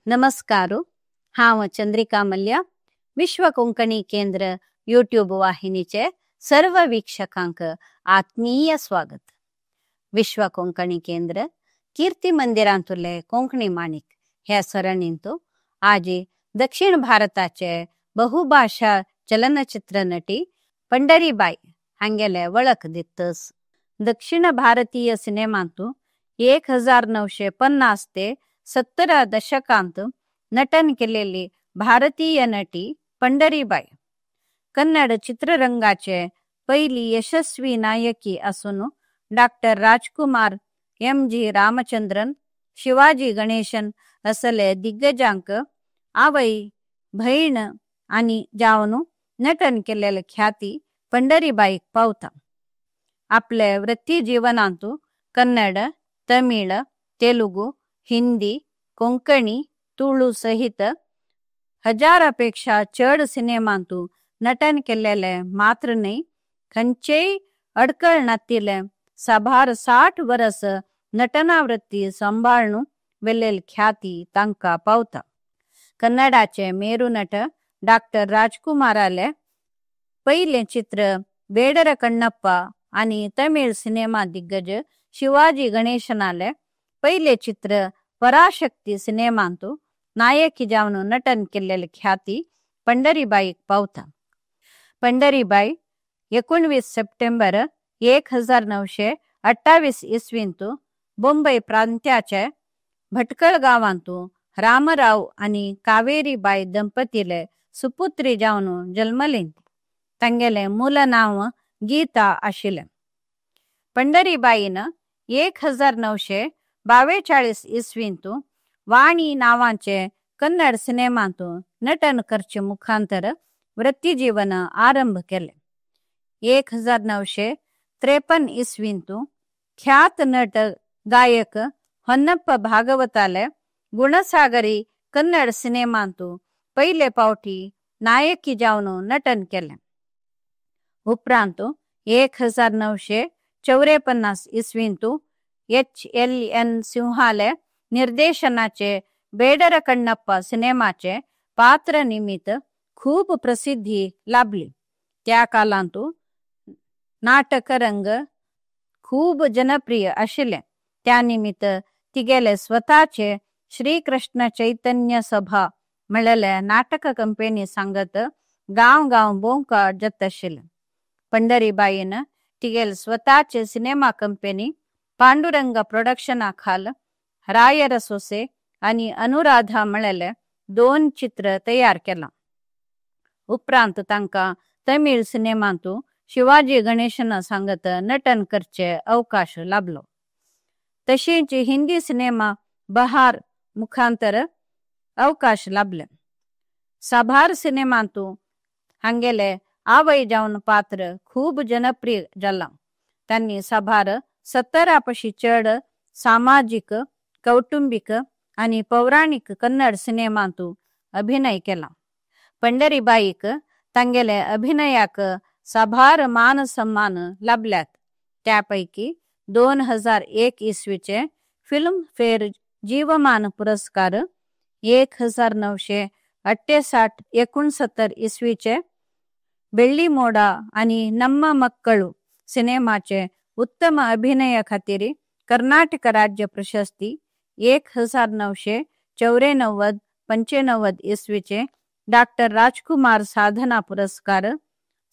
ನಮಸ್ಕಾರ. हांव चंद्रिका मल्ल्या. विश्व कोंकणी केंद्र यूट्यूब वाहिनीचे सर्व वीक्षकांक आत्मीय स्वागत. विश्व कोंकणी केंद्र कीर्ती मंदिरांतुले कोंकणी माणिक ह्या सरणींतू आज दक्षिण भारताचे बहुभाषा चलनचित्र नटी पंढरीबाई हांगेले वळख दितस. दक्षिण भारतीय सिनेमांतू 1950 ते 70 दशकांत नटन केलेली भारतीय नटी पंढरीबाई कन्नड चित्ररंगाचे पहिली यशस्वी नायकी असून डॉक्टर राजकुमार, MG रामचंद्रन, शिवाजी गणेशन असले दिग्गजांक आवई बहीण आणि जावन नटन केलेले ख्याती पंढरीबाईक पावता. आपले वृत्ती जीवनांतू कन्नड, तमिळ, तेलुगू, हिंदी, कोंकणी, तुळू सहित हजारापेक्षा चढ सिनेमांतू नटन केलेले मात्र नाही, खंचेय अडकळ नातिले साभार 60 वर्स नटनावृत्ती सांभाळून वेलेल ख्याती तांका पावता. कन्नडाचे मेरू नट डॉक्टर राजकुमाराले पहिले चित्र बेडर कण्णप्पा आणि तमिळ सिनेमा दिग्गज शिवाजी गणेशनाले पहिले चित्र पराशक्ती सिनेमांतू नायकी जावन नटन केलेले ख्याती पंढरीबाईक पावता. पंढरीबाई 19 सप्टेंबर 1928 इसवींतू मुंबई प्रांत्याचे भटकळ गावांतू रामराव आणि कावेरीबाई दंपतीले सुपुत्री जावन जन्मली. तांगेले मूल नाव गीता आशिले. पंढरीबाईन 1942 इसवींतू वाणी नावांचे कन्नड सिनेमांतू नटन करचे मुखांतर वृत्ती जीवन आरंभ केले. 1953 इसवींतू ख्यात नट गायक ಹೊನ್ನಪ್ಪ भागवताले गुणसागरी कन्नड सिनेमांतू पहिले पावटी नायकी जावन नटन केले. उपरांत 1954 इसवींतू HLN सिंहाले निर्देशनाचे बेडर कण्णप्पा सिनेमाचे पात्र निमित्त खूप प्रसिद्धी लाभली. त्या कालांतू नाटक रंग खूप जनप्रिय आशिले. त्या निमित्त तिगेले स्वतःचे श्रीकृष्ण चैतन्य सभा म्हणले नाटक कंपनी सांगत गाव गाव बोंका जत आशिले. पंढरीबाईन तिगेल स्वतःचे सिनेमा कंपनी पांडुरंग प्रोडक्शना खाल रायर सोसे आणि अनुराधा म्हणले 2 चित्र तयार केला. उपरांत तांका तमिळ सिनेमांतू शिवाजी गणेशन सांगत नटन करचे अवकाश लाभलो. तशेंच हिंदी सिनेमा बहार मुखांतर अवकाश लाभले. साभार सिनेमांतू हांगेले आवय जावन पात्र खूप जनप्रिय जाला. त्यांनी साभार 70 पशी चढ सामाजिक, कौटुंबिक आणि पौराणिक कन्नड सिनेमांतू अभिनय केला. पंढरीबाईक तांगेले अभिनयाक साभार मान सन्मान लाभल्यात. त्यापैकी 2001 इसवीचे फिल्म फेअर जीवमान पुरस्कार, 1968-69 इसवीचे बेळ्ळी मोड आणि नम्म मक्कळू सिनेमाचे उत्तम अभिनय खातीर कर्नाटक राज्य प्रशस्ती, 1994-95 इसवीचे डॉक्टर राजकुमार साधना पुरस्कार,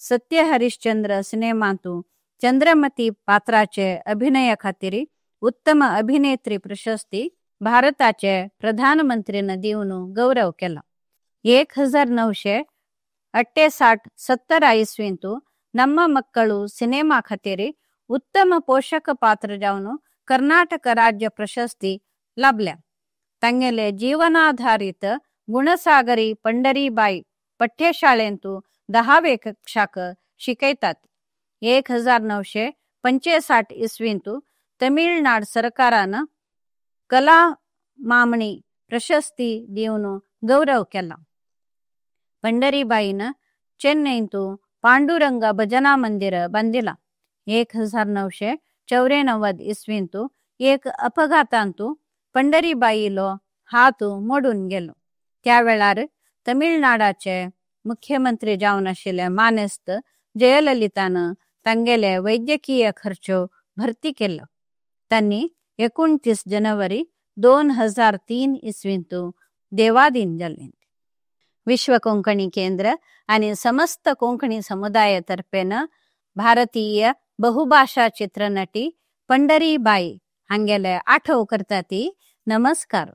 सत्य हरिश्चंद्र सिनेमांतू चंद्रमती पात्राचे अभिनय खातीर उत्तम अभिनेत्री प्रशस्ती भारताचे प्रधानमंत्रीन दिवन गौरव केला. 1968-70 इसवींतू नम्म मक्कळू सिनेमा खातीर उत्तम पोषक पात्र जावन कर्नाटक राज्य प्रशस्ती लाभल्या. तांगेले जीवनाधारित गुणसागरी पंढरीबाई पठ्यशाळेंतू 10वे कक्षाक शिकयतात. 1965 इसवींतू तमिळनाड सरकारान कला मामणी प्रशस्ती दिवन गौरव केला. पंढरीबाईन चेन्नईंतू पांडुरंग भजना मंदिर बांधिला. 1994 इसवींतू एक अपघातांतू पंढरीबाईलो हात मोडून गेलो. त्या वेळार तमिळनाडाचे मुख्यमंत्री जावन आशिल्ले मानेस्त जयललितानं तांगेले वैद्यकीय खर्च भरती केलो. त्यांनी 29 जानेवारी 2003 इसवींत देवादीन जाल्ले. विश्व कोंकणी केंद्र आणि समस्त कोंकणी समुदायातर्फेन भारतीय बहुभाषा चित्रनटी पंढरीबाई हांगेले आठव करता ती नमस्कार.